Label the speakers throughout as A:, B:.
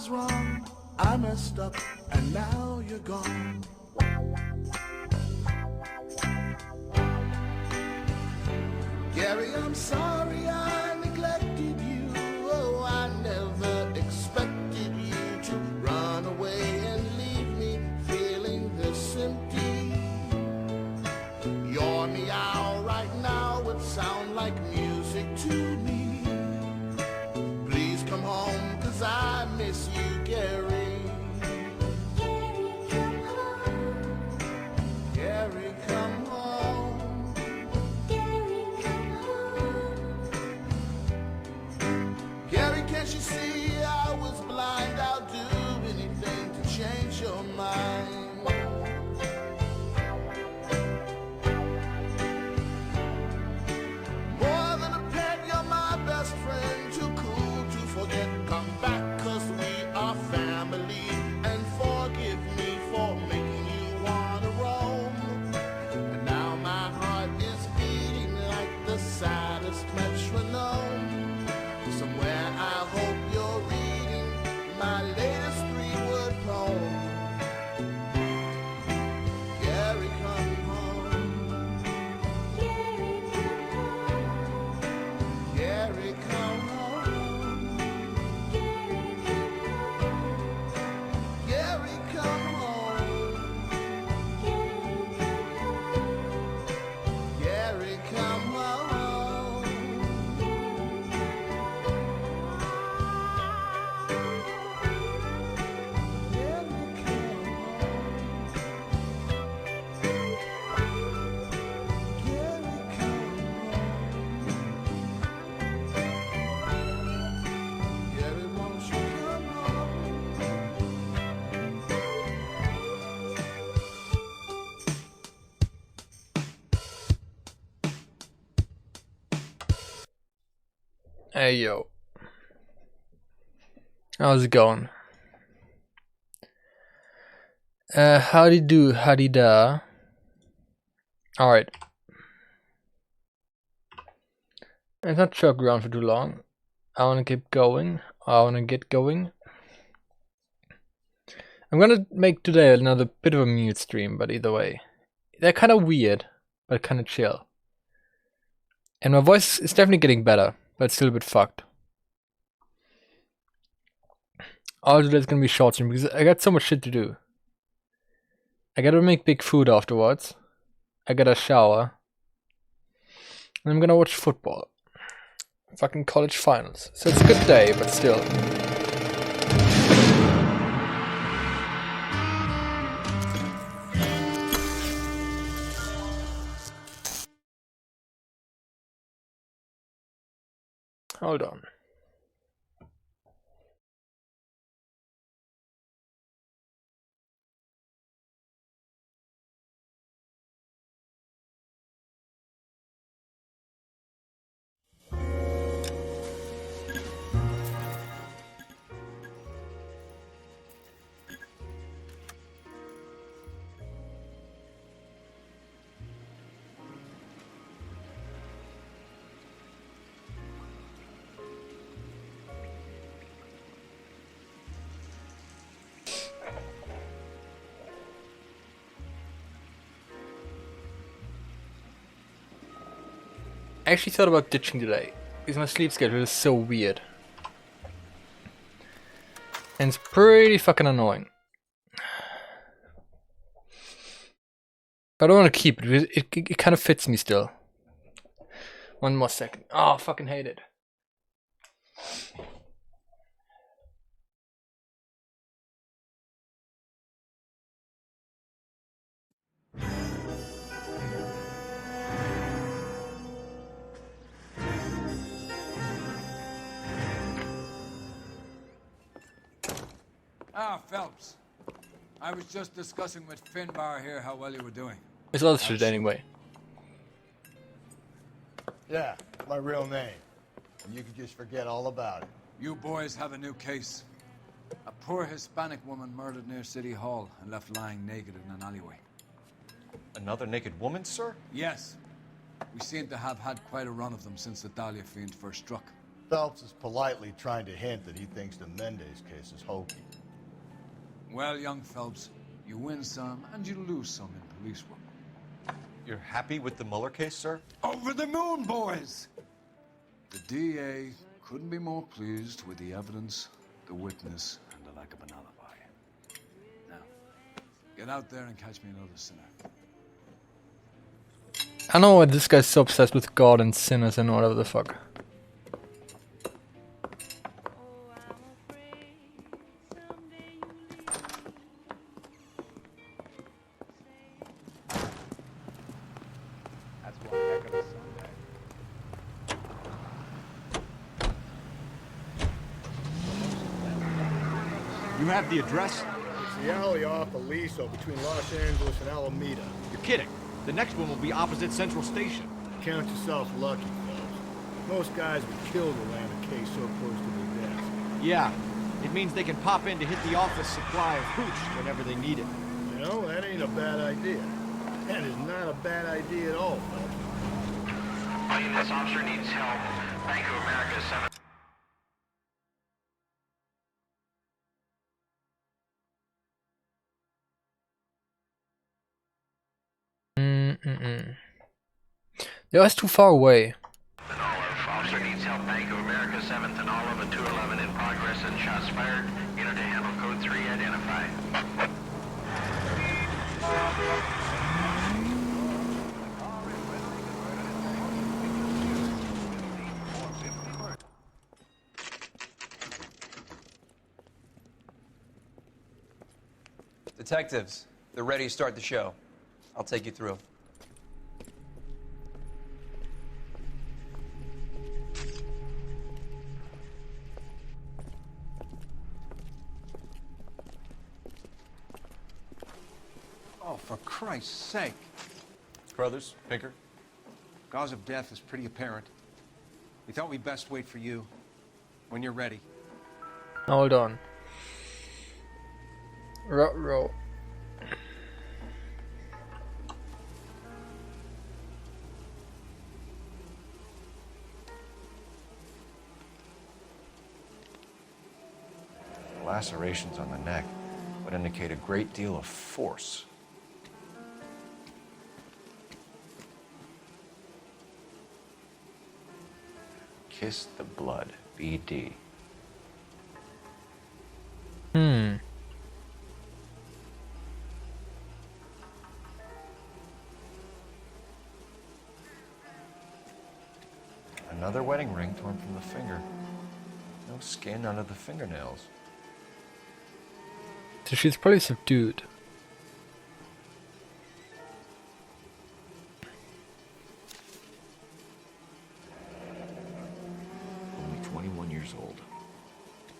A: was wrong, I messed up, and now you're gone. Gary, I'm sorry I neglected you. Oh, I never expected you to run away and leave me feeling this empty. Your meow right now would sound like music to me. Please come home, 'cause I miss you, Gary.
B: Gary, come home.
A: Gary, come home.
B: Gary, come home.
A: Gary, can't you see I was blind? I'll do anything to change your mind. More than a pet, you're my best friend. Too cool to forget. Come back, 'cause we are family. And forgive me for making you wanna roam. And now my heart is beating like the saddest metronome. Somewhere I hope you're reading my latest 3-word poem. Gary, come home.
B: Gary, come home.
A: Gary, come home.
B: Gary, come home.
A: Gary, come home.
B: Gary, come home.
A: Gary, come home. Gary, won't you come home?
C: Hey yo, how's it going? Howdy do, howdy da. Alright. Let's not choke around for too long. I wanna keep going. I wanna get going. I'm gonna make today another bit of a mute stream, but either way. They're kinda weird, but kinda chill. And my voice is definitely getting better, but it's still a bit fucked. All today's gonna be short stream because I got so much shit to do. I gotta make big food afterwards. I gotta shower. And I'm gonna watch football. Fucking college finals. So it's a good day, but still. Hold on. I actually thought about ditching today, because my sleep schedule is so weird. And it's pretty fucking annoying. But I don't want to keep it, because it kind of fits me still. One more second. Oh, I fucking hate it.
D: Ah, Phelps. I was just discussing with Finbar here how well you were doing.
C: It's other shit anyway.
E: Yeah, my real name. And you can just forget all about it.
D: You boys have a new case. A poor Hispanic woman murdered near City Hall and left lying naked in an alleyway.
F: Another naked woman, sir?
D: Yes. We seem to have had quite a run of them since the Dahlia fiend first struck.
E: Phelps is politely trying to hint that he thinks the Mendez case is hokey.
D: Well, young Phelps, you win some and you lose some in police work.
F: You're happy with the Mueller case, sir?
D: Over the moon, boys! The DA couldn't be more pleased with the evidence, the witness, and the lack of an alibi. Now, get out there and catch me another sinner.
C: I know why this guy's so obsessed with God and sinners and whatever the fuck.
G: That's one heck of a Sunday.
H: You have the address?
E: It's the alley off Aliso between Los Angeles and Alameda.
H: You're kidding. The next one will be opposite Central Station.
E: Count yourself lucky, Phelps. Most guys would kill to land a case so close to their desk.
H: Yeah. It means they can pop in to hit the office supply of hooch whenever they need it.
E: You know, that ain't a bad idea. That is not a bad idea at all, Phelps.
I: This officer needs help. Bank of America 7.
C: Yeah, that's too far away.
I: And Olive. Officer needs help. Bank of America 7th and Olive and 211 in progress and shots fired. Unit to handle code 3 identified.
J: Detectives, they're ready to start the show. I'll take you through.
D: Oh, for Christ's sake.
F: Brothers, Pinker?
D: Cause of death is pretty apparent. We thought we'd best wait for you. When you're ready.
C: Hold on. Row.
F: Lacerations on the neck would indicate a great deal of force. Kiss the blood, BD. Another wedding ring torn from the finger. No skin under the fingernails.
C: So she's probably subdued.
H: Only 21 years old.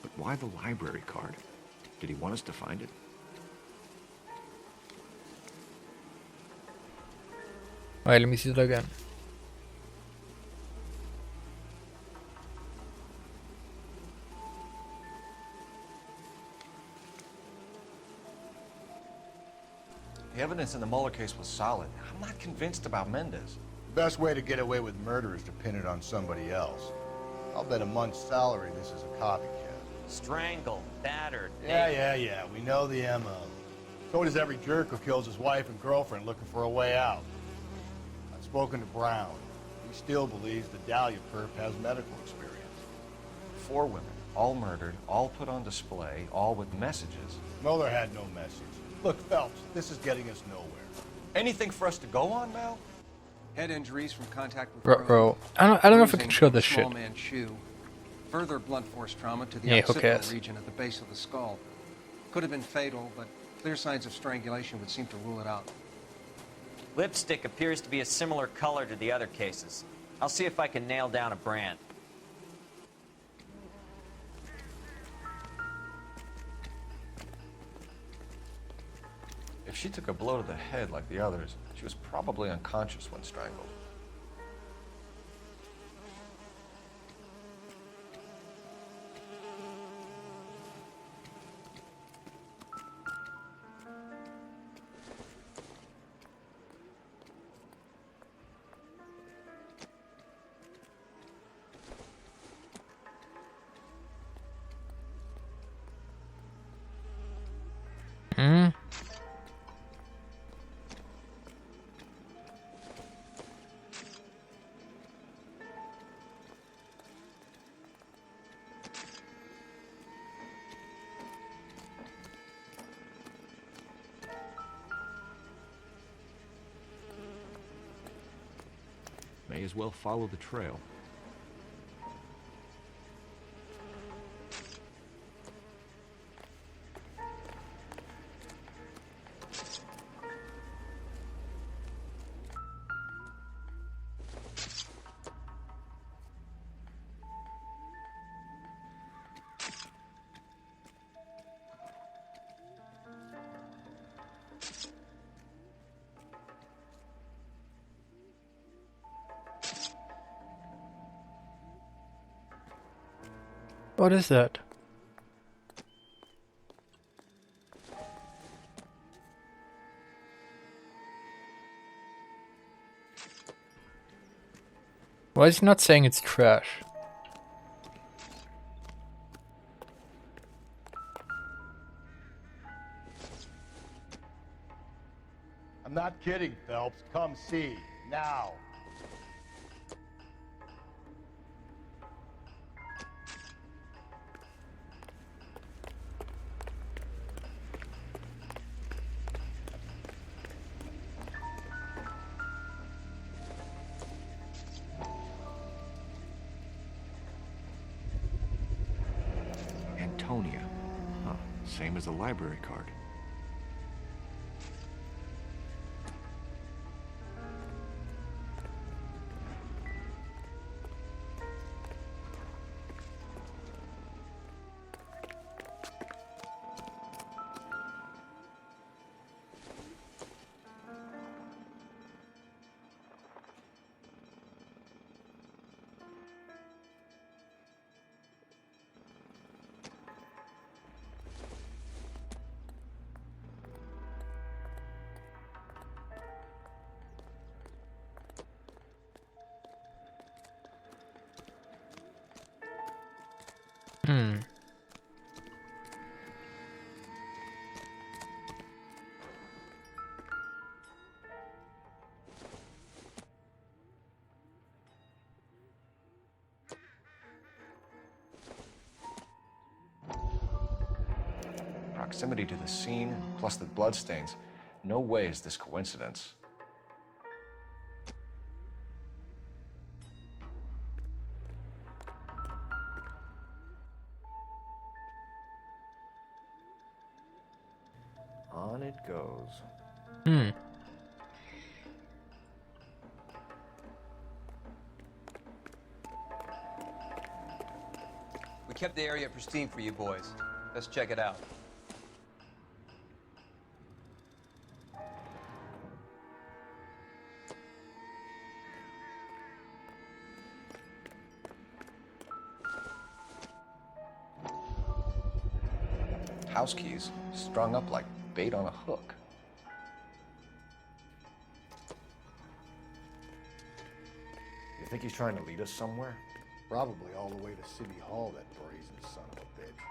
H: But why the library card? Did he want us to find it?
C: Alright, let me see that again.
F: The evidence in the Mueller case was solid. I'm not convinced about Mendez.
E: The best way to get away with murder is to pin it on somebody else. I'll bet a month's salary this is a copycat.
K: Strangled, battered.
E: Yeah. We know the MO. So does every jerk who kills his wife and girlfriend looking for a way out. I've spoken to Brown. He still believes the Dahlia perp has medical experience.
F: 4 women, all murdered, all put on display, all with messages.
E: Mueller had no message. Look, Phelps, this is getting us nowhere.
F: Anything for us to go on, Mal?
D: Head injuries from contact with
C: Row. I don't know if I can show this shit.
D: Small man shoe. Further blunt force trauma to the
C: Yeah, who
D: occipital
C: cares?
D: region at the base of the skull. Could have been fatal, but clear signs of strangulation would seem to rule it out.
K: Lipstick appears to be a similar color to the other cases. I'll see if I can nail down a brand.
F: If she took a blow to the head like the others, she was probably unconscious when strangled.
C: Hmm?
H: May as well follow the trail.
C: What is that? Why is he not saying it's trash?
E: I'm not kidding, Phelps. Come see. Now.
H: Antonia. Huh. Same as the library card.
C: Hmm.
F: Proximity to the scene, plus the bloodstains. No way is this coincidence. On it goes.
C: Hmm.
J: We kept the area pristine for you boys. Let's check it out.
F: House keys strung up like bait on a hook. You think he's trying to lead us somewhere?
E: Probably all the way to City Hall, that brazen son of a bitch.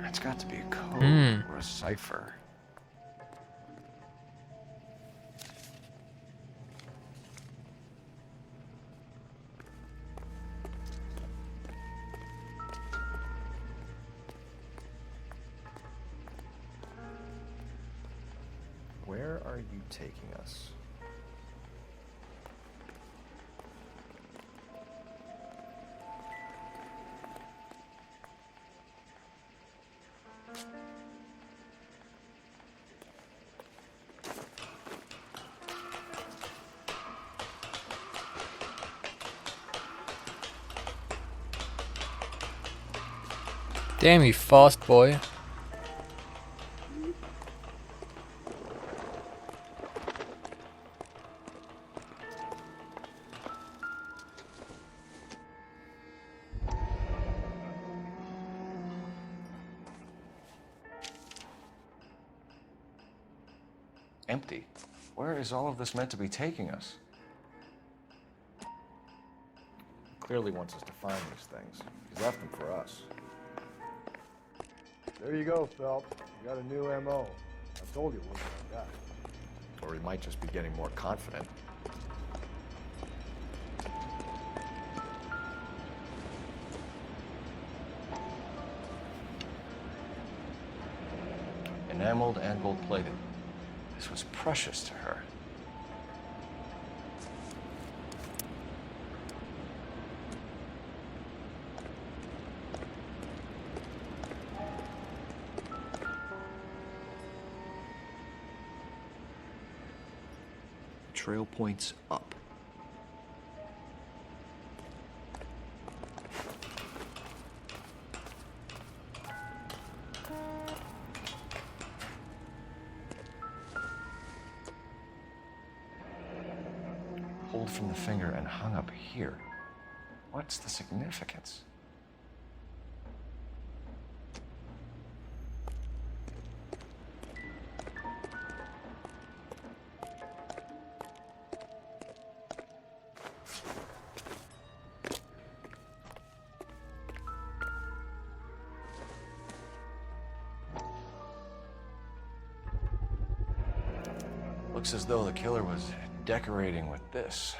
F: That's got to be a code
C: Hmm.
F: or a cipher. Where are you taking us?
C: Damn, you fast boy.
F: Empty. Where is all of this meant to be taking us? Clearly wants us to find these things. He's left them for us.
E: There you go, Phelps. You got a new M.O. I told you it wasn't like that.
F: Or he might just be getting more confident. Enameled and gold-plated. This was precious to her.
H: Trail points up.
F: Pulled from the finger and hung up here. What's the significance? Looks as though the killer was decorating with this.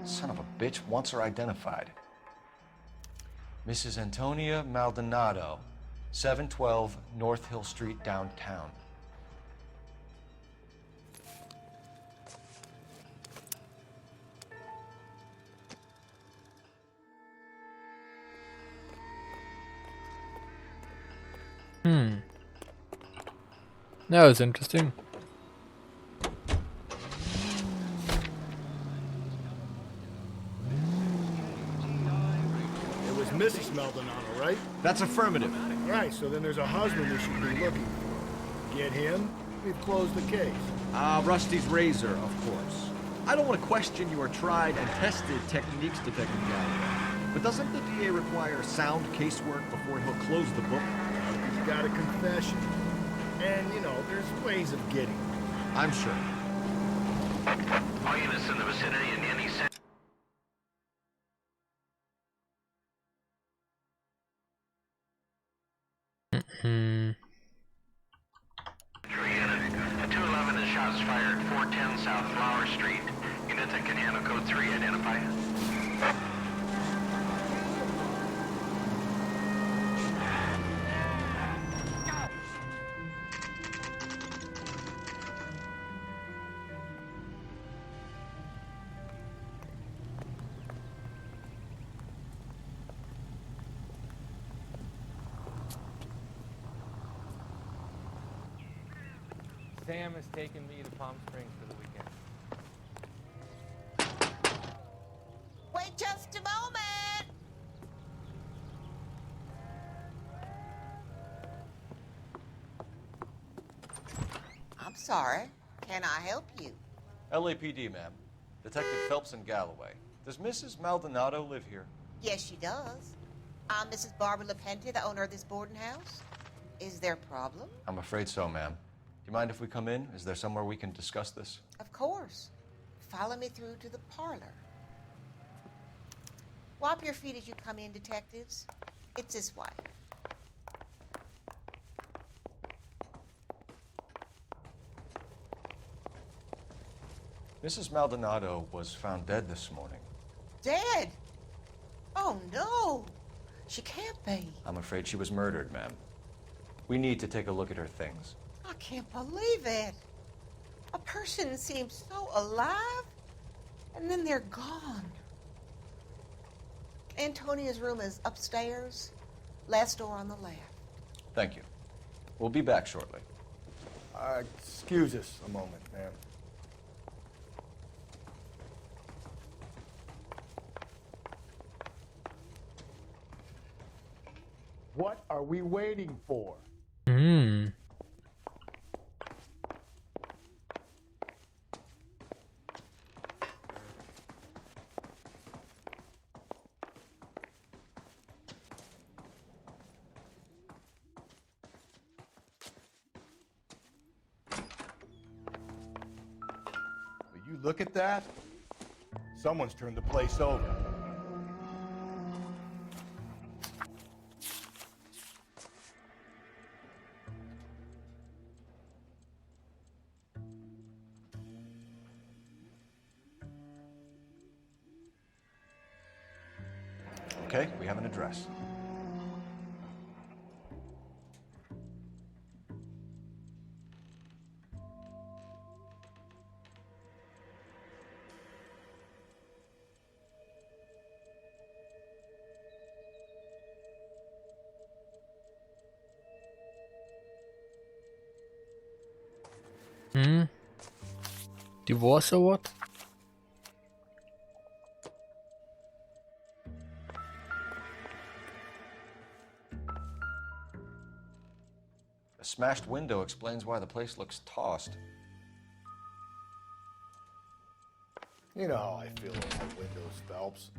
F: Son of a bitch wants her identified. Mrs. Antonia Maldonado, 712 North Hill Street, downtown.
C: That was interesting.
E: It was Mrs. Maldonado, right?
H: That's affirmative.
E: Right, so then there's a husband we should be looking for. Get him, we've closed the case.
H: Rusty's razor, of course. I don't want to question your tried and tested techniques, Detective Galloway. But doesn't the DA require sound casework before he'll close the book?
E: He's got a confession. And, you know, there's ways of getting it.
H: I'm sure.
I: All units in the vicinity in any sense. Unit, a 211 is shots fired, 410 South Flower Street. Unit that can handle code 3, identify.
G: Sam has taken me to Palm Springs for the weekend.
L: Wait just a moment! I'm sorry. Can I help you?
F: LAPD, ma'am. Detective Phelps and Galloway. Does Mrs. Maldonado live here?
L: Yes, she does. I'm Mrs. Barbara LaPenta, the owner of this boarding house. Is there a problem?
F: I'm afraid so, ma'am. Do you mind if we come in? Is there somewhere we can discuss this?
L: Of course. Follow me through to the parlor. Wipe your feet as you come in, detectives. It's this way.
F: Mrs. Maldonado was found dead this morning.
L: Dead? Oh, no. She can't be.
F: I'm afraid she was murdered, ma'am. We need to take a look at her things.
L: I can't believe it. A person seems so alive, and then they're gone. Antonia's room is upstairs, last door on the left.
F: Thank you. We'll be back shortly.
E: Excuse us a moment, ma'am. What are we waiting for? look at that? Someone's turned the place over.
F: Okay, we have an address.
C: Hmm? Divorce or what?
F: A smashed window explains why the place looks tossed.
E: You know how I feel about windows, Phelps.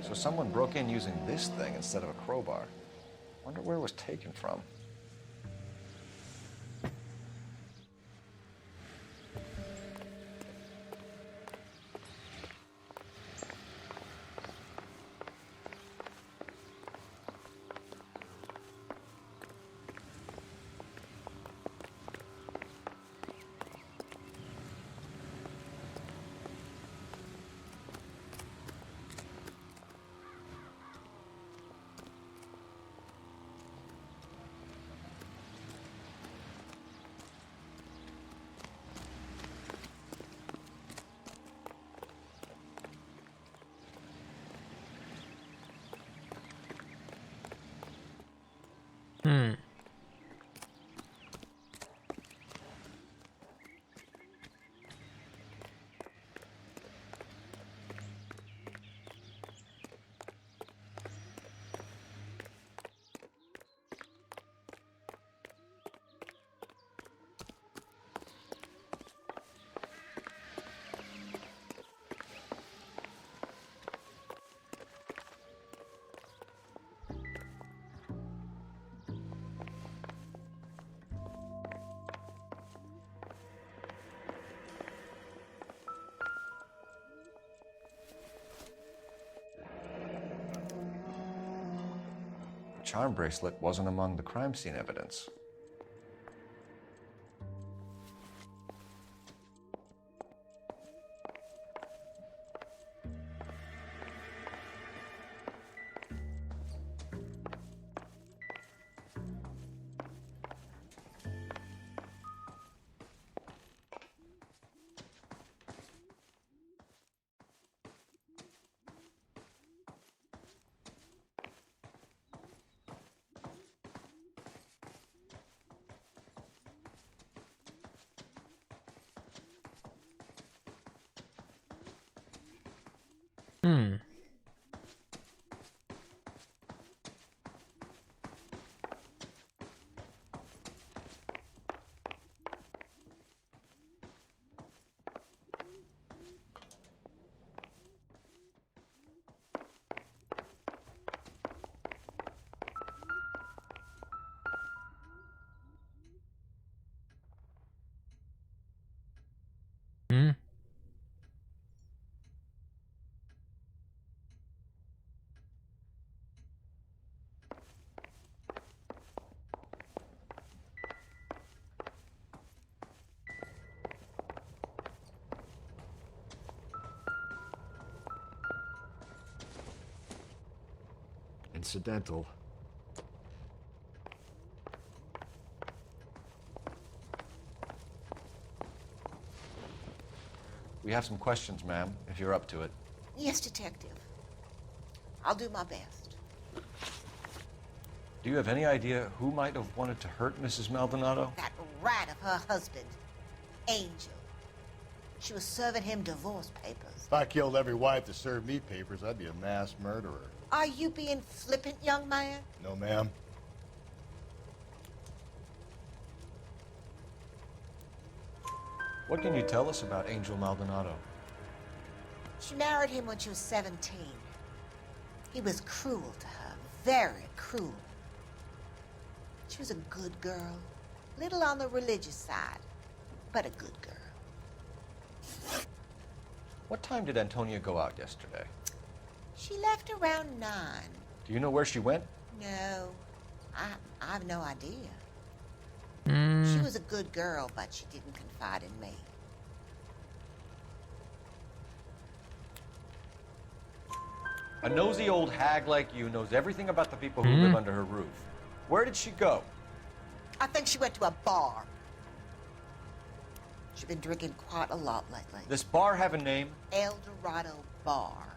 F: So someone broke in using this thing instead of a crowbar. Wonder where it was taken from.
C: Hmm.
F: The charm bracelet wasn't among the crime scene evidence.
C: Hmm. Hmm.
H: Incidental.
F: We have some questions, ma'am, if you're up to it.
L: Yes, Detective. I'll do my best.
F: Do you have any idea who might have wanted to hurt Mrs. Maldonado?
L: That rat of her husband, Angel. She was serving him divorce papers.
E: If I killed every wife to serve me papers, I'd be a mass murderer.
L: Are you being flippant, young man?
E: No, ma'am.
F: What can you tell us about Angel Maldonado?
L: She married him when she was 17. He was cruel to her, very cruel. She was a good girl, little on the religious side, but a good girl.
F: What time did Antonia go out yesterday?
L: She left around 9.
F: Do you know where she went?
L: No, I have no idea.
C: Hmm.
L: She was a good girl, but she didn't confide in me.
F: A nosy old hag like you knows everything about the people who live under her roof. Where did she go?
L: I think she went to a bar. She's been drinking quite a lot lately.
F: This bar have a name?
L: El Dorado Bar.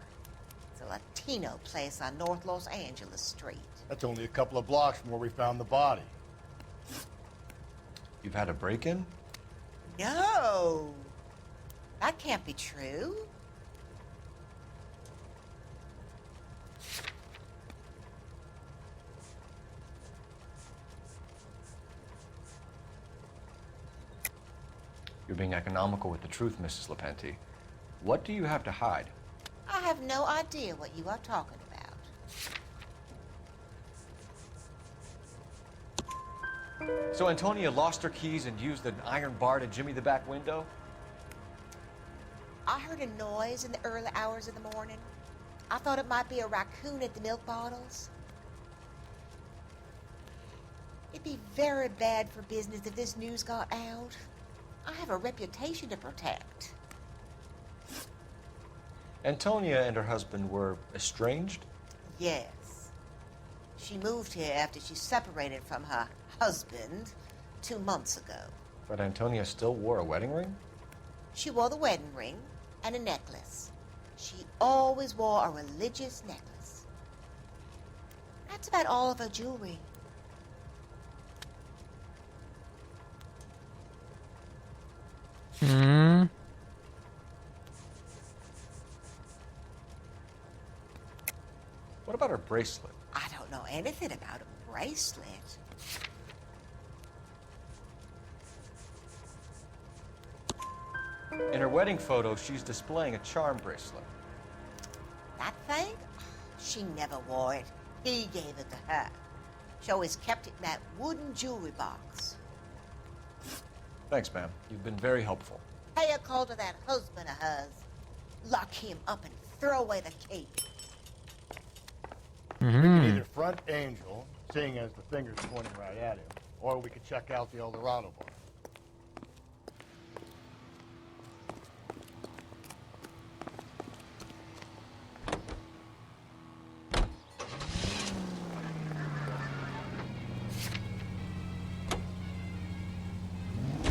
L: It's a Latino place on North Los Angeles Street.
E: That's only a couple of blocks from where we found the body.
F: You've had a break-in?
L: No, that can't be true.
F: You're being economical with the truth, Mrs. Lepenti. What do you have to hide?
L: I have no idea what you are talking about.
F: So Antonia lost her keys and used an iron bar to jimmy the back window?
L: I heard a noise in the early hours of the morning. I thought it might be a raccoon at the milk bottles. It'd be very bad for business if this news got out. I have a reputation to protect.
F: Antonia and her husband were estranged?
L: Yes. She moved here after she separated from her husband 2 months ago.
F: But Antonia still wore a wedding ring?
L: She wore the wedding ring and a necklace. She always wore a religious necklace. That's about all of her jewelry.
C: Hmm.
F: What about her bracelet?
L: I don't know anything about a bracelet.
F: In her wedding photo, she's displaying a charm bracelet.
L: That thing? She never wore it. He gave it to her. She always kept it in that wooden jewelry box.
F: Thanks, ma'am. You've been very helpful.
L: Pay a call to that husband of hers. Lock him up and throw away the key.
E: We can either front Angel, seeing as the finger's pointing right at him, or we could check out the El Dorado bar.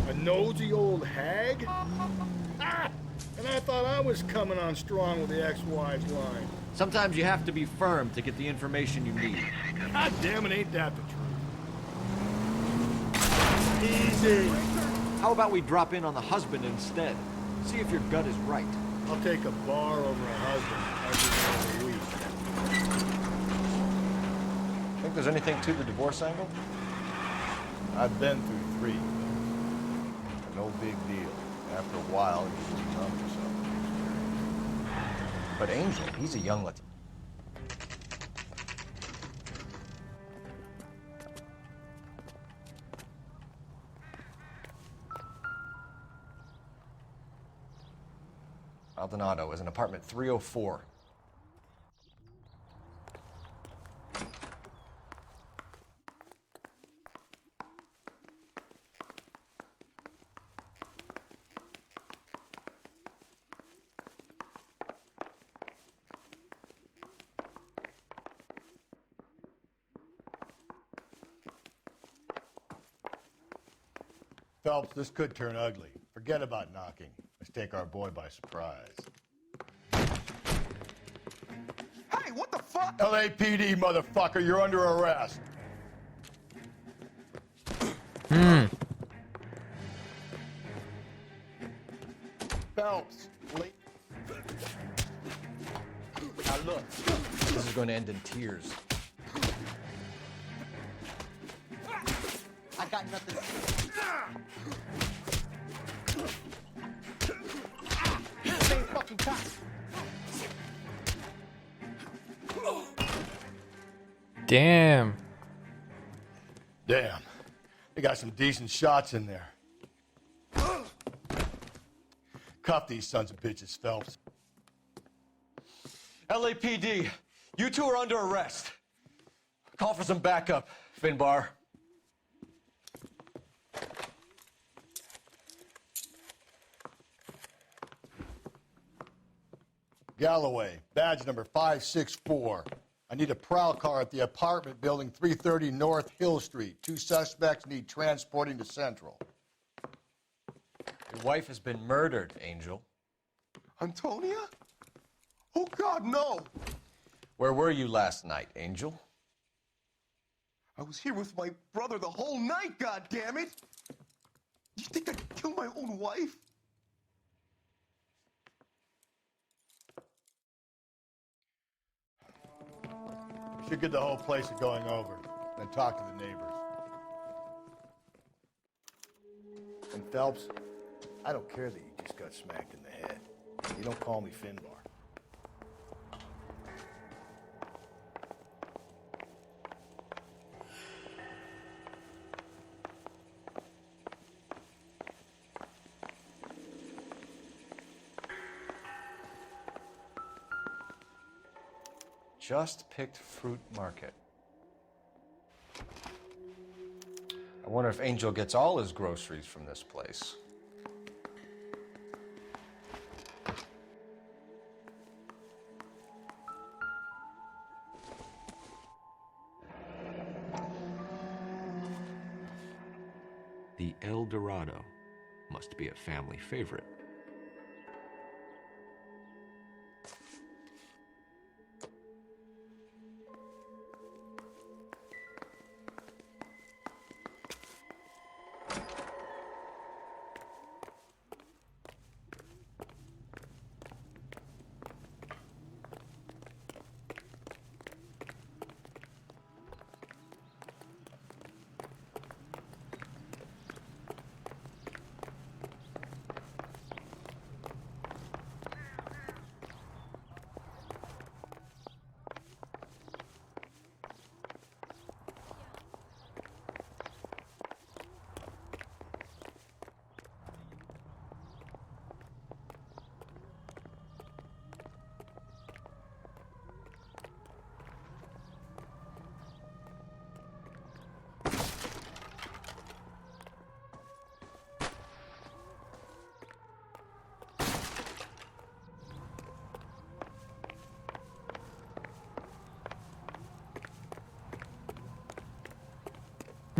M: A nosy old hag? Ah! And I thought I was coming on strong with the ex-wives line.
H: Sometimes you have to be firm to get the information you need.
M: God damn it, ain't that the truth? Easy.
H: How about we drop in on the husband instead? See if your gut is right.
M: I'll take a bar over a husband every day of the week.
F: Think there's anything to the divorce angle?
E: I've been through 3. No big deal. After a while, you just numb yourself.
F: But Angel, he's a young Latino. Maldonado is in apartment 304.
E: Phelps, this could turn ugly. Forget about knocking. Let's take our boy by surprise.
A: Hey, what the fuck?
E: LAPD, motherfucker, you're under arrest. Phelps, now look.
F: This is going to end in tears.
L: I got nothing. Same fucking time.
C: Damn.
E: Damn. They got some decent shots in there. Cuff these sons of bitches, Phelps.
F: LAPD, you two are under arrest. Call for some backup, Finbar.
E: Galloway, badge number 564. I need a prowl car at the apartment building 330 North Hill Street. 2 suspects need transporting to Central.
F: Your wife has been murdered, Angel.
N: Antonia? Oh, God, no!
F: Where were you last night, Angel?
N: I was here with my brother the whole night, God damn it! You think I could kill my own wife?
E: We should get the whole place going over, then talk to the neighbors. And Phelps, I don't care that you just got smacked in the head. You don't call me Finbar.
F: Just picked fruit market. I wonder if Angel gets all his groceries from this place.
H: The El Dorado must be a family favorite.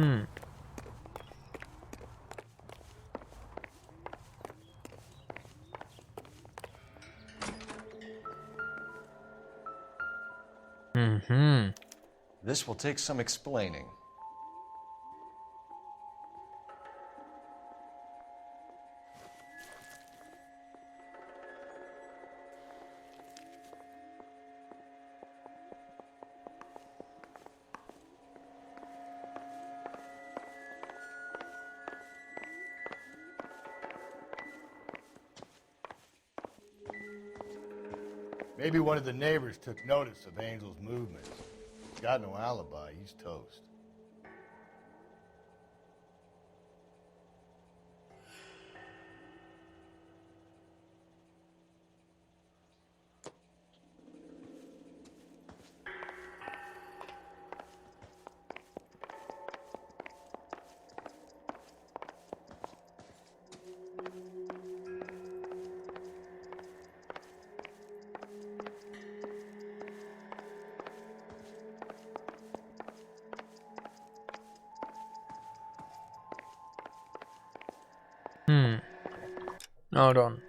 C: Hmm. Mm-hmm.
F: This will take some explaining.
E: Maybe one of the neighbors took notice of Angel's movements. He's got no alibi. He's toast.
C: Hold on.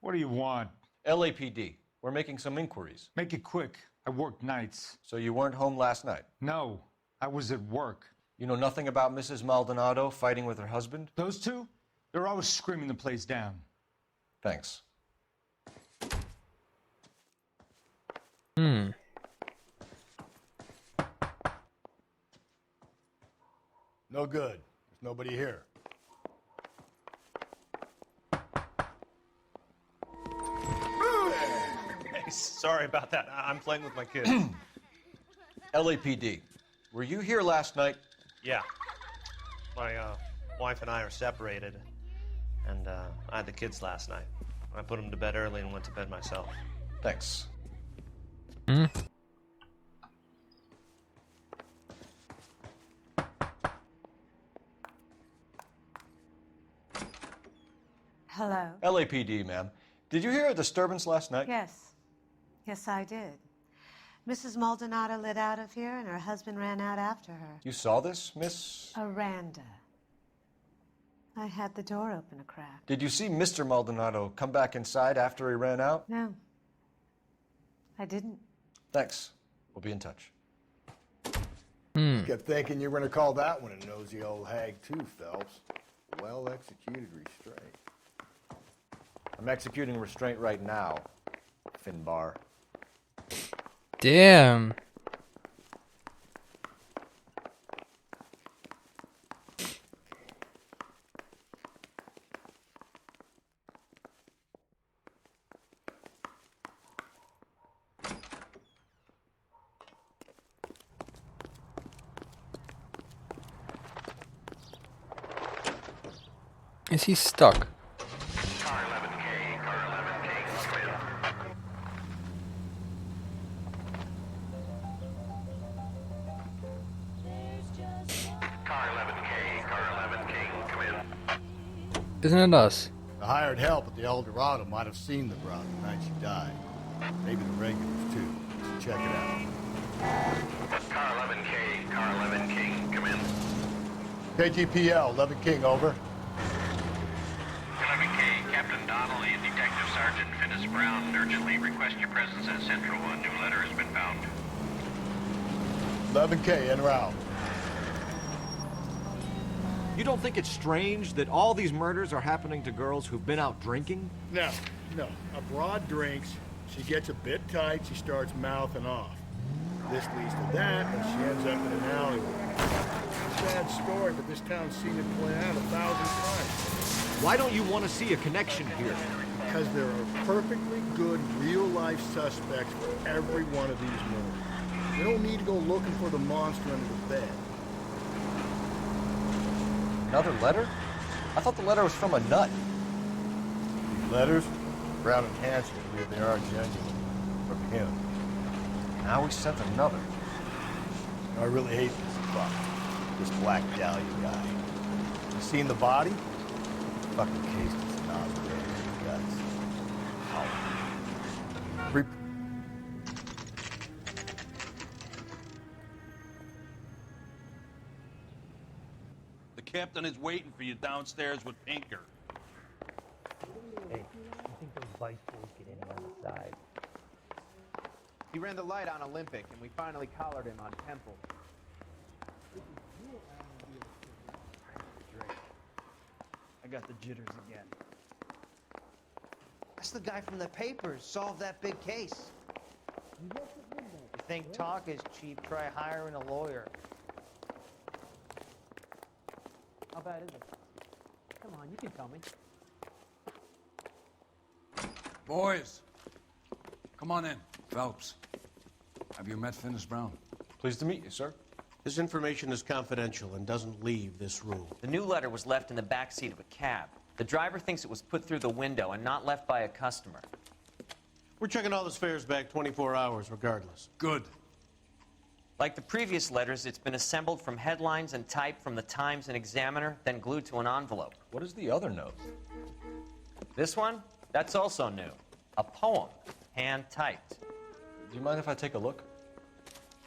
O: What do you want?
F: LAPD. We're making some inquiries.
O: Make it quick. I work nights.
F: So you weren't home last night?
O: No, I was at work.
F: You know nothing about Mrs. Maldonado fighting with her husband?
O: Those two? They're always screaming the place down.
F: Thanks.
C: Hmm.
E: No good. There's nobody here.
P: Hey, sorry about that. I'm playing with my kids.
F: LAPD. Were you here last night?
P: Yeah. My wife and I are separated, and I had the kids last night. I put them to bed early and went to bed myself.
F: Thanks.
C: Hmm?
Q: Hello?
F: LAPD, ma'am. Did you hear a disturbance last night?
Q: Yes. Yes, I did. Mrs. Maldonado lit out of here, and her husband ran out after her.
F: You saw this, Miss?
Q: Aranda. I had the door open a crack.
F: Did you see Mr. Maldonado come back inside after he ran out?
Q: No. I didn't.
F: Thanks. We'll be in touch.
E: Kept thinking you were going to call that one a nosy old hag too, Phelps. Well executed restraint.
F: I'm executing restraint right now, Finbar.
C: Damn. Is he stuck?
I: Car 11K, car 11K, clear. Car 11K, car 11K, come in.
C: Isn't it us?
E: The hired help at the El Dorado might have seen the broad the night she died. Maybe the regulars too. Check it out.
I: Car 11K, car 11K, come in.
E: KGPL, 11 King, over.
I: 11K, Captain Donnelly and Detective Sergeant Finnis Brown urgently request your presence at Central. A new letter has been found.
E: 11K, en route.
H: You don't think it's strange that all these murders are happening to girls who've been out drinking?
M: No, no. A broad drinks, she gets a bit tight, she starts mouthing off. This leads to that, and she ends up in an alleyway. Sad story, but this town's seen it play out 1,000 times.
H: Why don't you want to see a connection here?
M: Because there are perfectly good real-life suspects for every one of these murders. You don't need to go looking for the monster under the bed.
F: Another letter? I thought the letter was from a nut.
E: These letters, Brown and Hanson believe they are genuine. From him.
F: Now we sent another.
E: I really hate this fuck. This Black Dahlia guy. You seen the body? Fucking case is not great. Guts. How?
R: The captain is waiting for you downstairs with Pinker.
S: Hey, I think those vice boys get in on the side.
G: He ran the light on Olympic, and we finally collared him on Temple.
S: I got the jitters again.
T: That's the guy from the papers. Solved that big case. You think talk is cheap, try hiring a lawyer.
S: How bad is it? Come on, you can tell me.
D: Boys, come on in. Phelps, have you met Finnis Brown?
F: Pleased to meet you, sir.
U: This information is confidential and doesn't leave this room.
K: The new letter was left in the back seat of a cab. The driver thinks it was put through the window and not left by a customer.
U: We're checking all this fares back 24 hours regardless.
D: Good.
K: Like the previous letters, it's been assembled from headlines and typed from the Times and Examiner, then glued to an envelope.
F: What is the other note?
K: This one? That's also new. A poem, hand-typed.
F: Do you mind if I take a look?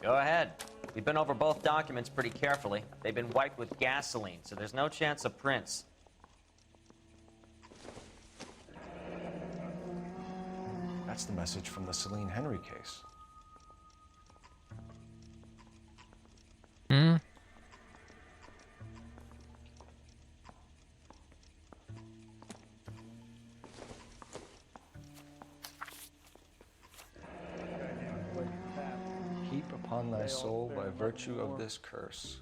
K: Go ahead. We've been over both documents pretty carefully. They've been wiped with gasoline, so there's no chance of prints.
F: That's the message from the Celine Henry case.
C: Hmm?
F: Heap upon thy soul by virtue of this curse.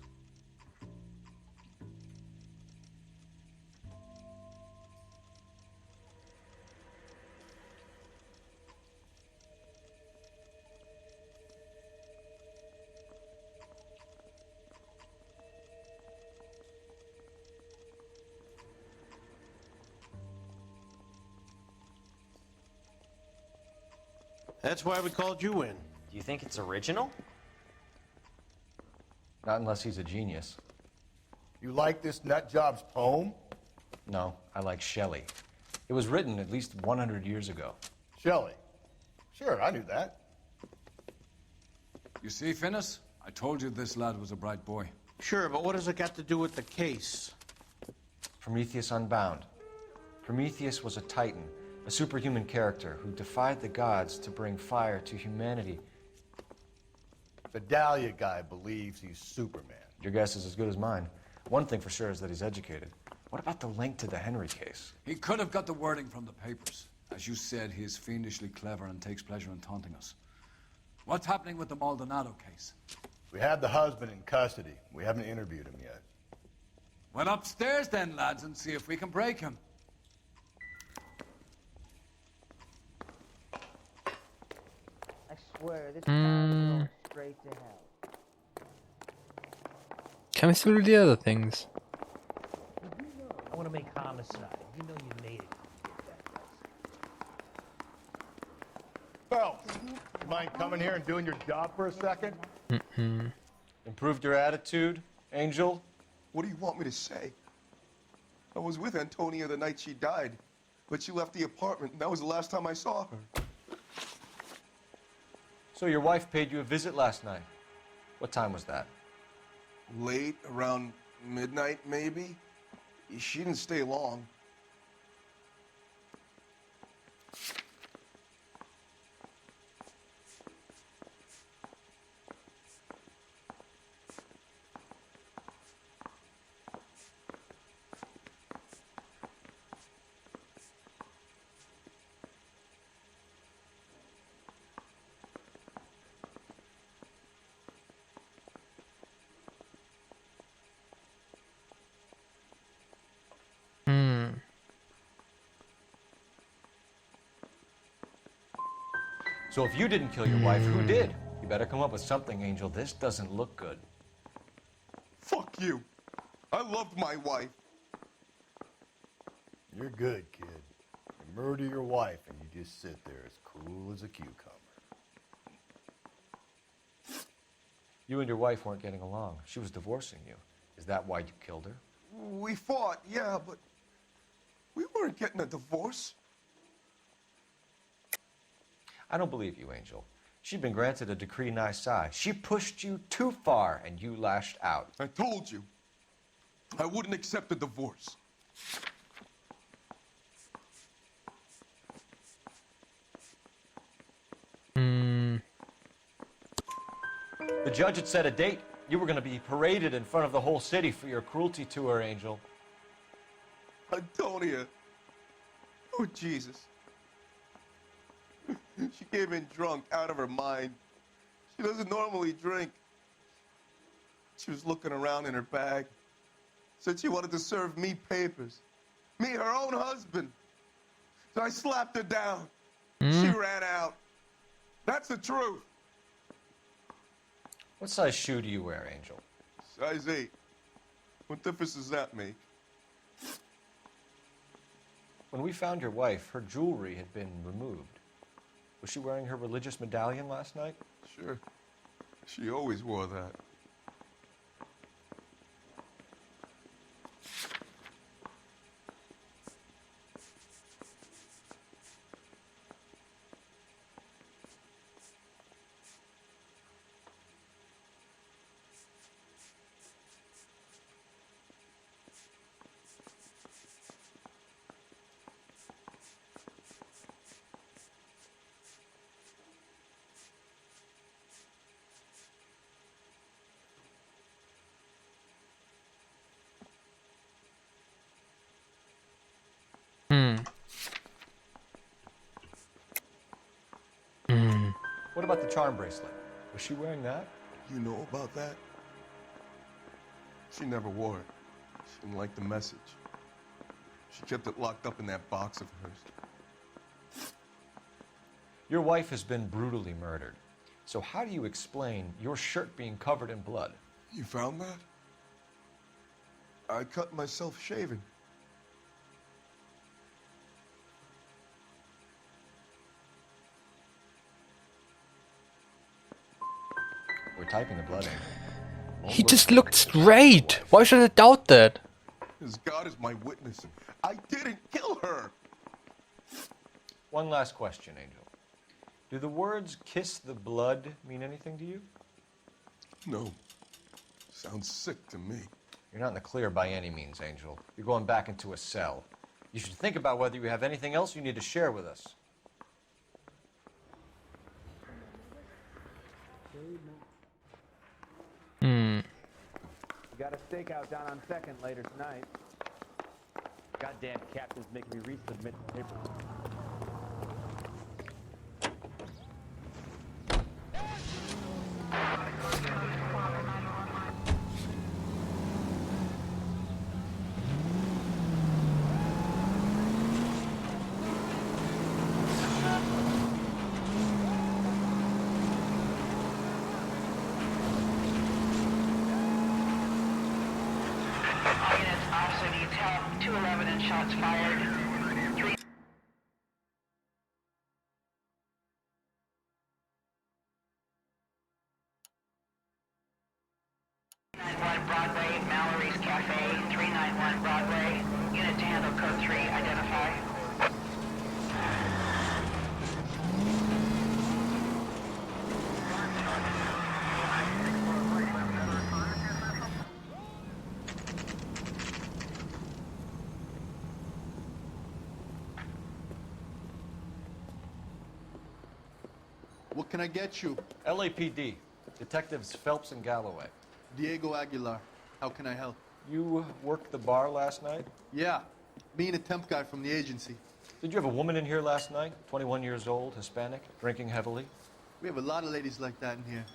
U: That's why we called you in.
K: Do you think it's original?
F: Not unless he's a genius.
E: You like this nut job's poem?
F: No, I like Shelley. It was written at least 100 years ago.
E: Shelley. Sure, I knew that.
D: You see, Finnis? I told you this lad was a bright boy.
U: Sure, but what has it got to do with the case?
F: Prometheus Unbound. Prometheus was a titan, a superhuman character who defied the gods to bring fire to humanity.
E: The Dahlia guy believes he's Superman.
F: Your guess is as good as mine. One thing for sure is that he's educated. What about the link to the Henry case?
D: He could have got the wording from the papers. As you said, he is fiendishly clever and takes pleasure in taunting us. What's happening with the Maldonado case?
E: We have the husband in custody. We haven't interviewed him yet.
D: Well, upstairs then, lads, and see if we can break him.
T: I swear, this town is going straight to hell.
C: Can we still do the other things?
S: I want to make homicide. You know you made it.
E: Well, you mind coming here and doing your job for a second?
C: Mm-mm.
F: Improved your attitude, Angel?
N: What do you want me to say? I was with Antonia the night she died, but she left the apartment, and that was the last time I saw her.
F: So your wife paid you a visit last night. What time was that?
N: Late, around midnight, maybe? She didn't stay long.
F: So if you didn't kill your wife, who did? You better come up with something, Angel. This doesn't look good.
N: Fuck you. I loved my wife.
E: You're good, kid. You murder your wife and you just sit there as cool as a cucumber.
F: You and your wife weren't getting along. She was divorcing you. Is that why you killed her?
N: We fought, yeah, but we weren't getting a divorce.
F: I don't believe you, Angel. She'd been granted a decree nisi. She pushed you too far, and you lashed out.
N: I told you. I wouldn't accept a divorce.
F: The judge had set a date. You were going to be paraded in front of the whole city for your cruelty to her, Angel.
N: Antonia. Oh, Jesus. She came in drunk, out of her mind. She doesn't normally drink. She was looking around in her bag. Said she wanted to serve me papers. Me, her own husband. So I slapped her down. She ran out. That's the truth.
F: What size shoe do you wear, Angel?
N: Size 8. What difference does that make?
F: When we found your wife, her jewelry had been removed. Was she wearing her religious medallion last night?
N: Sure. She always wore that.
F: What about the charm bracelet? Was she wearing that?
N: You know about that? She never wore it. She didn't like the message. She kept it locked up in that box of hers.
F: Your wife has been brutally murdered. So how do you explain your shirt being covered in blood?
N: You found that? I cut myself shaving.
F: We're typing the blood in.
C: He just looked straight. Why should I doubt that?
N: Because God is my witness. I didn't kill her.
F: One last question, Angel. Do the words kiss the blood mean anything to you?
N: No. Sounds sick to me.
F: You're not in the clear by any means, Angel. You're going back into a cell. You should think about whether you have anything else you need to share with us.
G: We got a stakeout down on 2nd later tonight.
K: Goddamn captain's making me resubmit the papers.
I: Officer needs help. 211 and shots fired. 391 Broadway, Mallory's Cafe. 391 Broadway. Unit to handle code 3. Identify.
E: What can I get you?
F: LAPD. Detectives Phelps and Galloway.
E: Diego Aguilar. How can I help?
F: You worked the bar last night?
E: Yeah. Me and a temp guy from the agency.
F: Did you have a woman in here last night? 21 years old, Hispanic, drinking heavily?
E: We have a lot of ladies like that in here.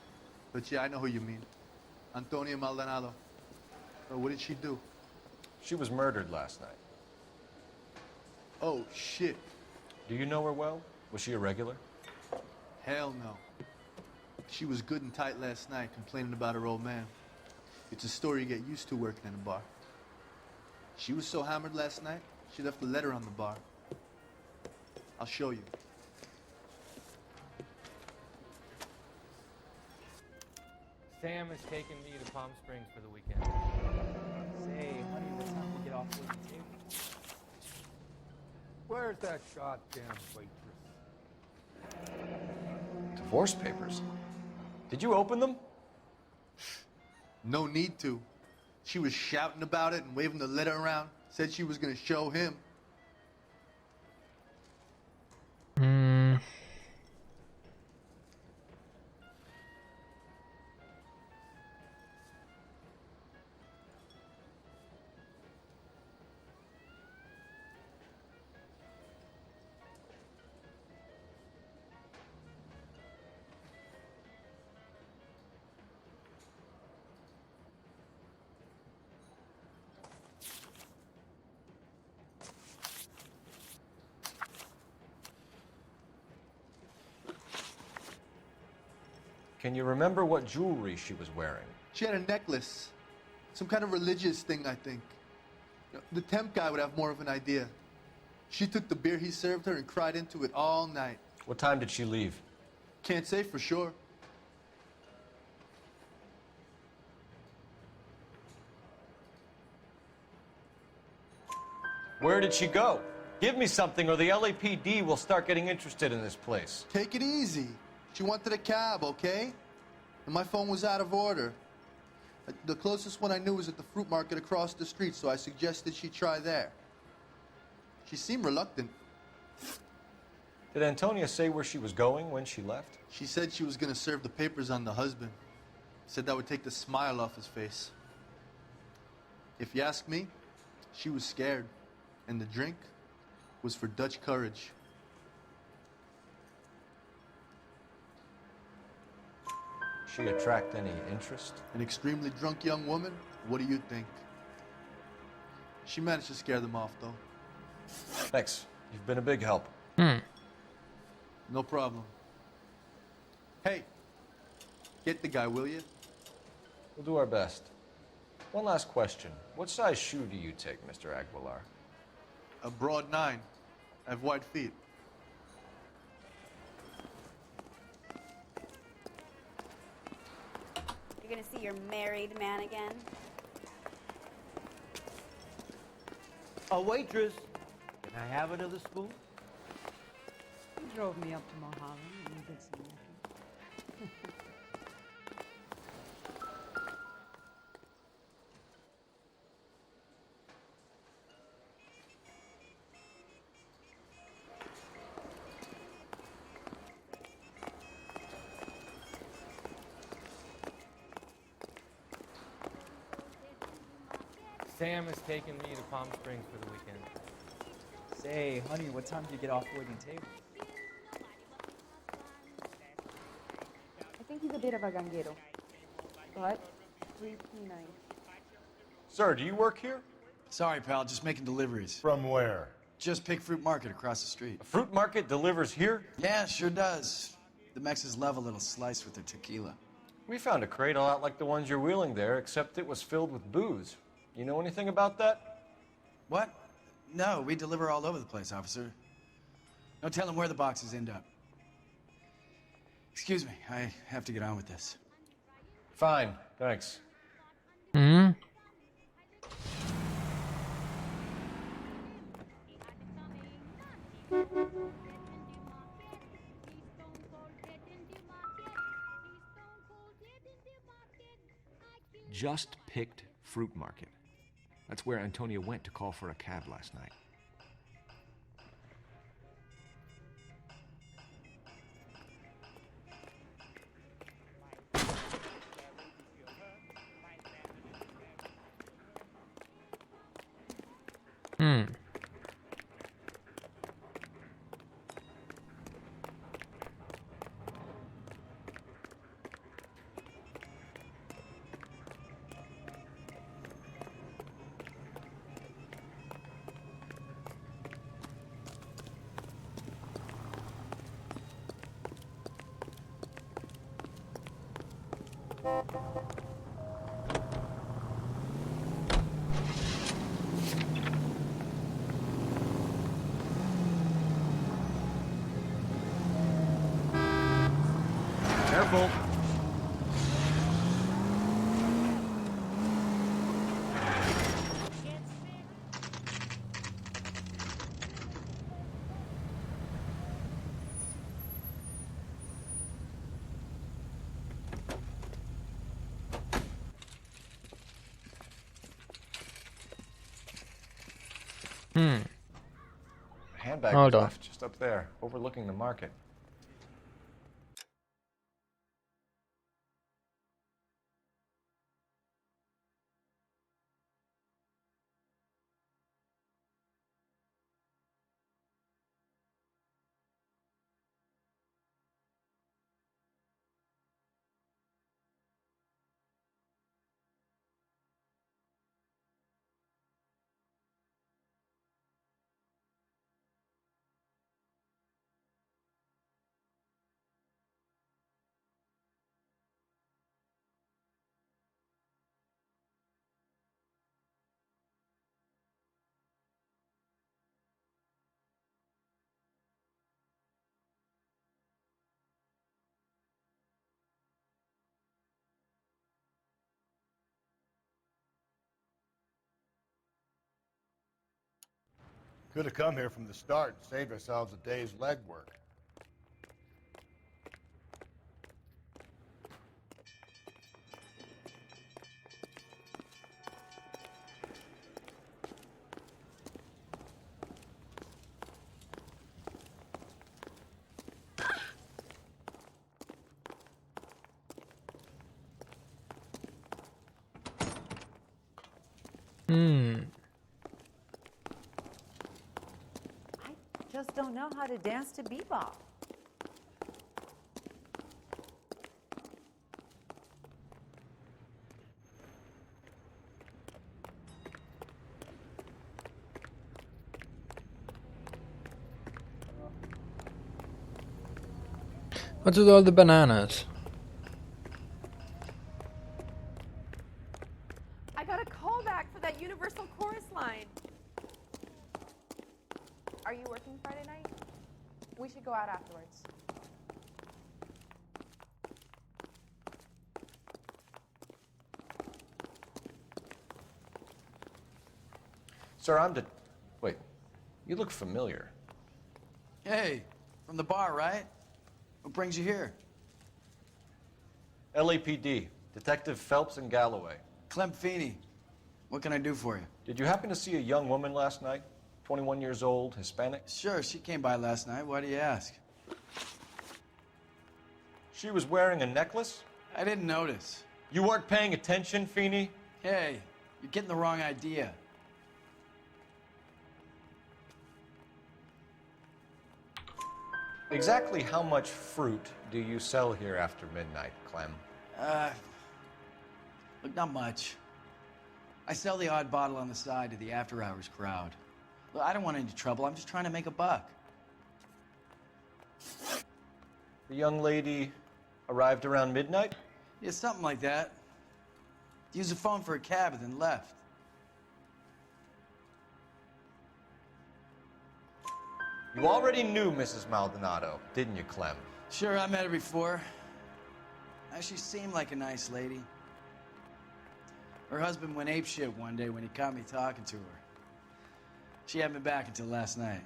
E: But yeah, I know who you mean. Antonia Maldonado. What did she do?
F: She was murdered last night.
E: Oh, shit.
F: Do you know her well? Was she a regular?
E: Hell no. She was good and tight last night, complaining about her old man. It's a story you get used to working in a bar. She was so hammered last night, she left a letter on the bar. I'll show you.
B: Sam is taking me to Palm Springs for the weekend.
S: Say, honey, what time we get off the table? Where's that goddamn waitress?
F: Divorce papers? Did you open them?
E: No need to. She was shouting about it and waving the letter around. Said she was gonna show him.
F: Can you remember what jewelry she was wearing?
E: She had a necklace. Some kind of religious thing, I think. The temp guy would have more of an idea. She took the beer he served her and cried into it all night.
F: What time did she leave?
E: Can't say for sure.
F: Where did she go? Give me something or the LAPD will start getting interested in this place.
E: Take it easy. She wanted a cab, okay? And my phone was out of order. The closest one I knew was at the fruit market across the street, so I suggested she try there. She seemed reluctant.
F: Did Antonia say where she was going when she left?
E: She said she was going to serve the papers on the husband. Said that would take the smile off his face. If you ask me, she was scared. And the drink was for Dutch courage.
F: She attract any interest?
E: An extremely drunk young woman? What do you think? She managed to scare them off, though.
F: Thanks. You've been a big help.
E: No problem. Hey, get the guy, will you?
F: We'll do our best. One last question. What size shoe do you take, Mr. Aguilar?
E: A broad 9. I have wide feet.
J: You're gonna see your married man again?
T: A waitress. Can I have another spoon?
V: He drove me up to Mulholland and we did some looking.
B: Sam has taken me to Palm Springs for the weekend.
W: Say, honey, what time do you get off waiting tables?
X: I think he's a bit of a ganguero, but pretty nice.
F: Sir, do you work here?
Y: Sorry, pal, just making deliveries.
E: From where?
Y: Just Pig Fruit Market across the street.
F: A fruit market delivers here?
Y: Yeah, sure does. The Mexes love a little slice with their tequila.
F: We found a crate a lot like the ones you're wheeling there, except it was filled with booze. You know anything about that?
Y: What? No, we deliver all over the place, officer. No telling where the boxes end up. Excuse me, I have to get on with this.
F: Fine, thanks.
H: Just Picked Fruit Market. That's where Antonia went to call for a cab last night.
F: Careful. Handbag
C: Hold
F: was
C: on.
F: left just up there, overlooking the market.
E: Could have come here from the start and saved ourselves a day's legwork.
V: Just don't know how to dance to bebop.
C: What's with all the bananas?
A: I got a call back for that Universal Chorus line.
X: Are you working Friday night? We should go out afterwards.
F: Sir, Wait, you look familiar.
Y: Hey, from the bar, right? What brings you here?
F: LAPD, Detective Phelps and Galloway.
Y: Clem Feeney. What can I do for you?
F: Did you happen to see a young woman last night? 21 years old, Hispanic?
Y: Sure, she came by last night. Why do you ask?
F: She was wearing a necklace?
Y: I didn't notice.
F: You weren't paying attention, Feeney?
Y: Hey, you're getting the wrong idea.
F: Exactly how much fruit do you sell here after midnight, Clem?
Y: Look, not much. I sell the odd bottle on the side to the after-hours crowd. Look, I don't want any trouble. I'm just trying to make a buck.
F: The young lady arrived around midnight?
Y: Yeah, something like that. Used the phone for a cab and then left.
F: You already knew Mrs. Maldonado, didn't you, Clem?
Y: Sure, I met her before. She seemed like a nice lady. Her husband went apeshit one day when he caught me talking to her. She hadn't been back until last night.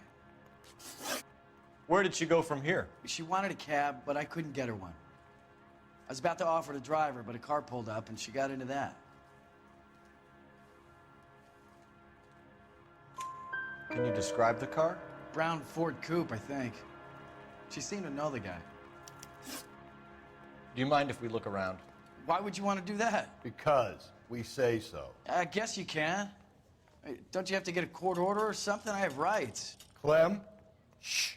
F: Where did she go from here?
Y: She wanted a cab, but I couldn't get her one. I was about to offer to drive her, but a car pulled up and she got into that.
F: Can you describe the car?
Y: Brown Ford Coupe, I think. She seemed to know the guy.
F: Do you mind if we look around?
Y: Why would you want to do that?
E: Because we say so.
Y: I guess you can. Don't you have to get a court order or something? I have rights.
E: Clem? Shh.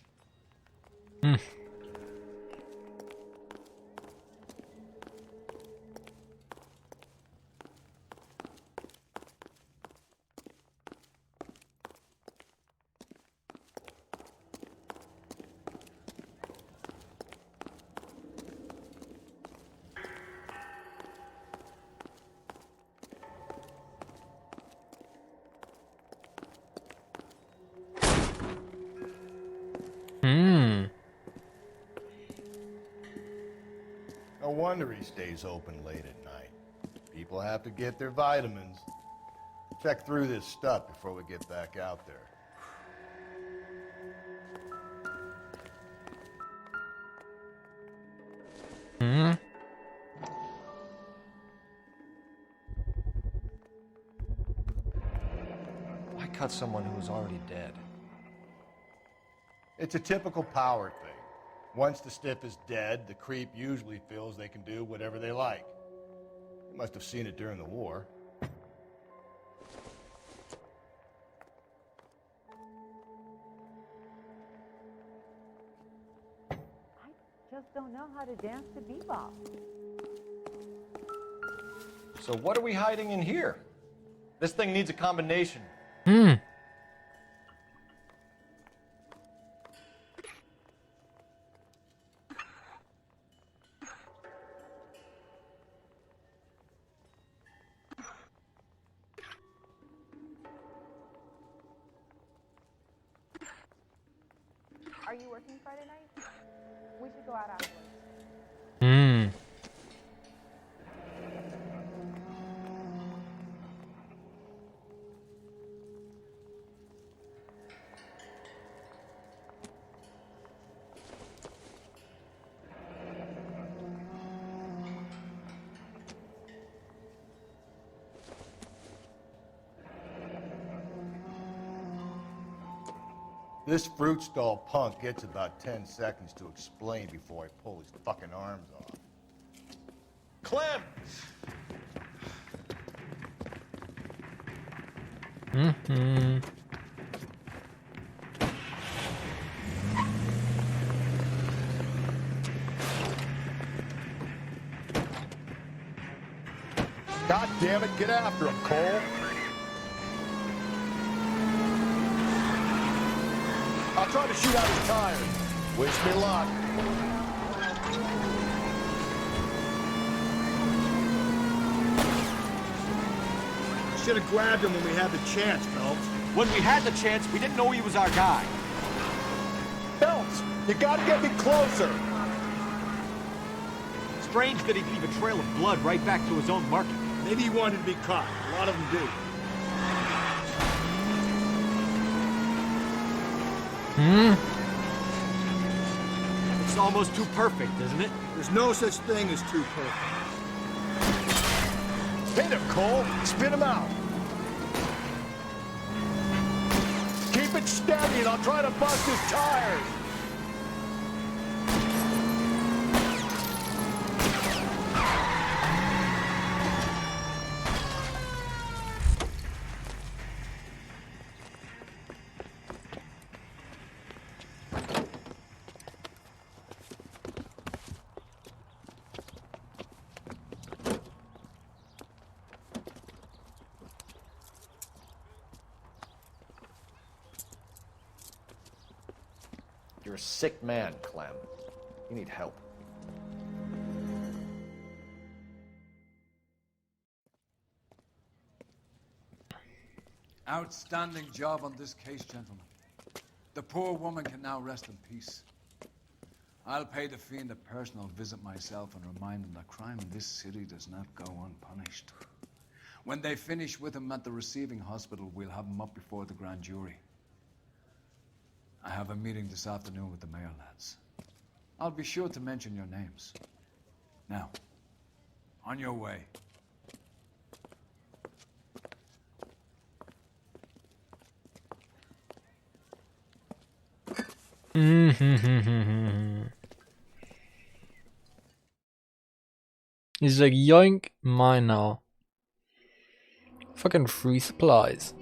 E: No wonder he stays open late at night. People have to get their vitamins. Check through this stuff before we get back out there.
F: Why cut someone who was already dead?
E: It's a typical power thing. Once the stiff is dead, the creep usually feels they can do whatever they like. You must have seen it during the war.
V: Just don't know how to dance to bebop.
F: So what are we hiding in here? This thing needs a combination.
X: Are you working Friday night? We should go out afterwards.
E: This fruit stall punk gets about 10 seconds to explain before I pull his fucking arms off.
F: Clem!
E: God damn it, get after him, Cole! I'll try to shoot out his tires. Wish me luck. should have grabbed him when we had the chance, Phelps.
H: When we had the chance, we didn't know he was our guy.
E: Phelps, you gotta get me closer.
H: Strange that he'd leave a trail of blood right back to his own market.
E: Maybe he wanted to be caught. A lot of them do.
H: It's almost too perfect, isn't it?
E: There's no such thing as too perfect. Hit him, Cole. Spin him out. Keep it steady and I'll try to bust his tires.
F: You're a sick man, Clem. You need help.
D: Outstanding job on this case, gentlemen. The poor woman can now rest in peace. I'll pay the fiend a personal visit myself and remind him that crime in this city does not go unpunished. When they finish with him at the receiving hospital, we'll have him up before the grand jury. I have a meeting this afternoon with the mayor lads. I'll be sure to mention your names. Now, on your way.
C: He's like, yoink, mine now. Fucking free supplies.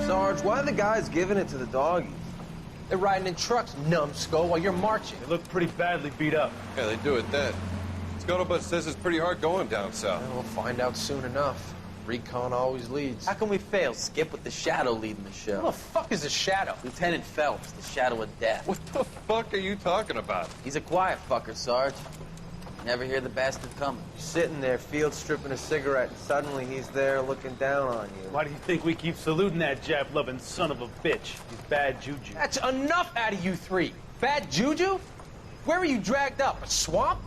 G: Sarge, why are the guys giving it to the doggies? They're riding in trucks, numbskull, while you're marching.
U: They look pretty badly beat up.
L: Yeah, they do it then. Scuttlebutt says it's pretty hard going down south.
G: We'll find out soon enough. Recon always leads. How can we fail, Skip, with the Shadow leading the show? Who the fuck is the Shadow? Lieutenant Phelps, the Shadow of Death.
L: What the fuck are you talking about?
G: He's a quiet fucker, Sarge. Never hear the bastard coming. You're sitting there, field stripping a cigarette, and suddenly he's there looking down on you.
U: Why do you think we keep saluting that Jap-loving son of a bitch? He's bad juju.
G: That's enough out of you three. Bad juju? Where were you dragged up? A swamp?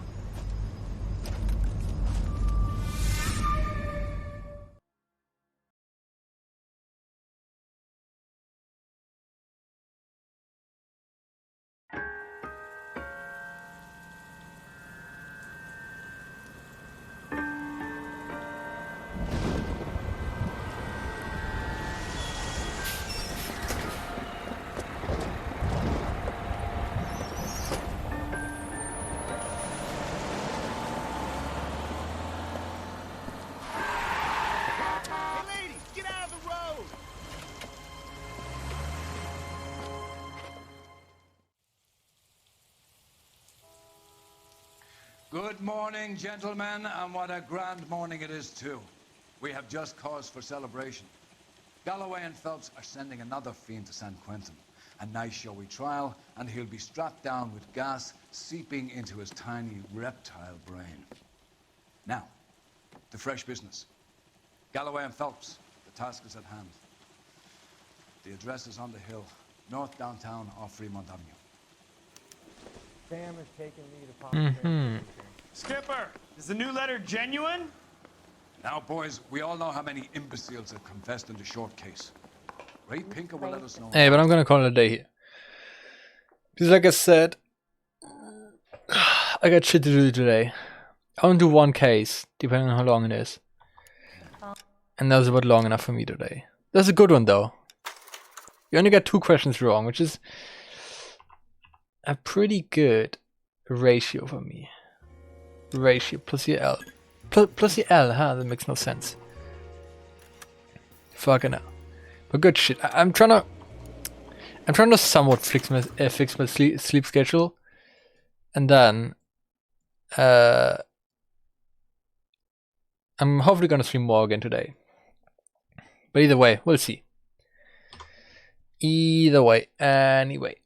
D: Good morning, gentlemen, and what a grand morning it is, too. We have just cause for celebration. Galloway and Phelps are sending another fiend to San Quentin. A nice showy trial, and he'll be strapped down with gas seeping into his tiny reptile brain. Now, to fresh business. Galloway and Phelps, the task is at hand. The address is on the hill, north downtown off Fremont Avenue.
B: Sam is taking me to Palm Springs.
U: Skipper, is the new letter genuine?
D: Now, boys, we all know how many imbeciles have confessed in the short case. Ray Pinker will let us know.
C: Hey, but I'm gonna call it a day here. Because like I said, I got shit to do today. I want to do one case, depending on how long it is. And that was about long enough for me today. That's a good one, though. You only got 2 questions wrong, which is a pretty good ratio for me. Ratio plus your L. Plus your L, huh? That makes no sense. Fucking hell. But good shit. I'm trying to somewhat fix my sleep schedule. And then I'm hopefully gonna stream more again today. But either way, we'll see. Either way, anyway.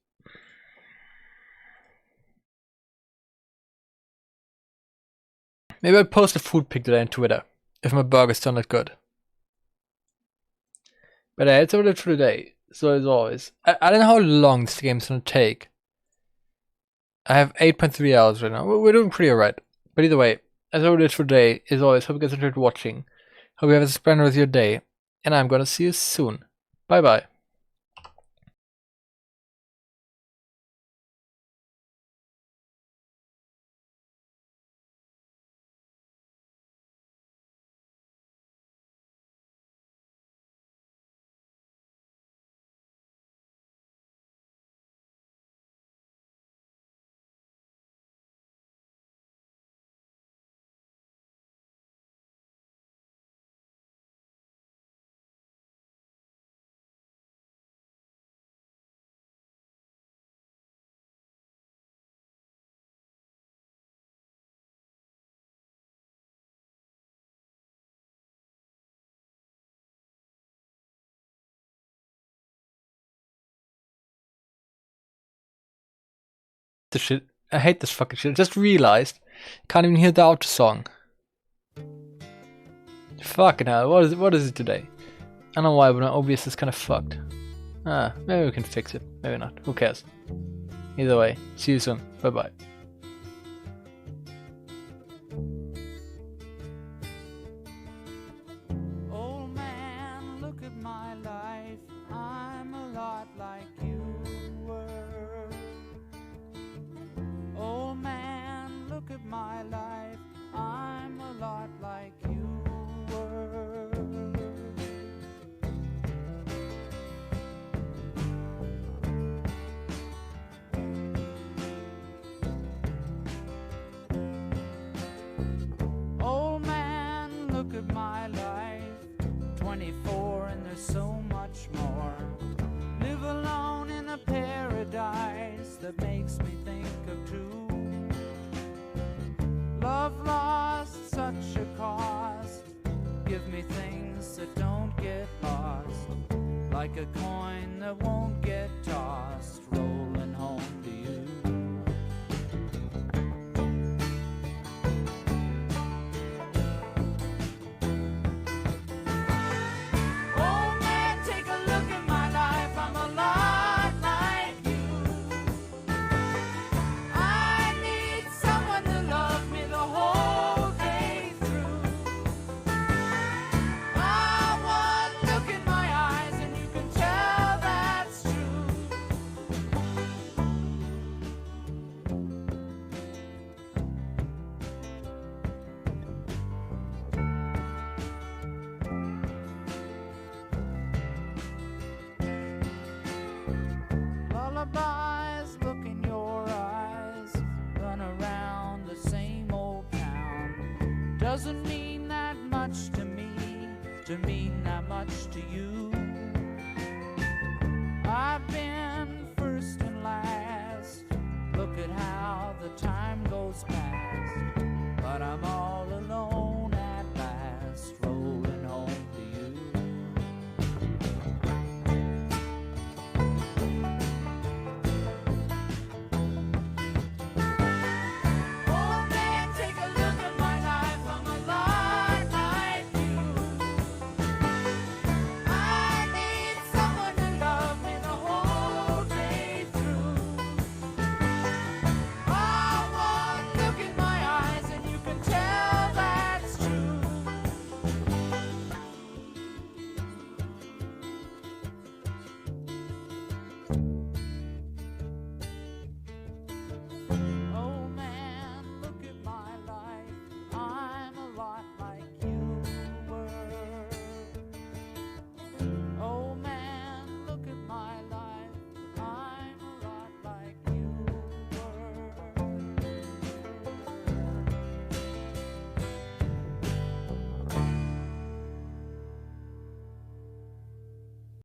C: Maybe I'll post a food pic today on Twitter if my burger's still not good. But it's all it for today. So as always, I don't know how long this game's gonna take. I have 8.3 hours right now. We're doing pretty alright. But either way, as always for today, as always, hope you guys enjoyed watching. Hope you have a splendid rest of your day. And I'm gonna see you soon. Bye bye. This shit. I hate this fucking shit. I just realized I can't even hear the outro song. Fucking hell, what is it today? I don't know why, but my OBS is kind of fucked. Maybe we can fix it. Maybe not. Who cares? Either way, see you soon. Bye bye.
M: Old man, look at my life. I'm a lot like you were. Old man, look at my life. I'm a lot like you were. Old man, look at my life. 24 and there's so much more. Live alone in a paradise that makes me think of two. Love lost, such a cost. Give me things that don't get lost. Like a coin that won't get tossed. Rolling home to you. Old man, take a look at my life. I'm a lot like you. I need someone to love me the whole day through. One look in my eyes and you can tell that's true. Lullabies, look in your eyes. Run around the same old town. Doesn't mean that much to me, to mean that much to you. I've been first and last. Look at how the time goes past.